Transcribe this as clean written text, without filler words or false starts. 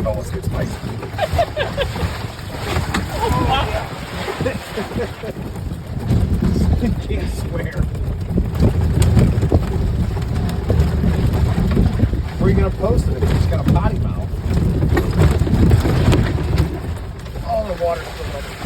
almost get spicy. Can't swear. Where are you gonna post it if you just got a potty mouth? Oh, the water's still up.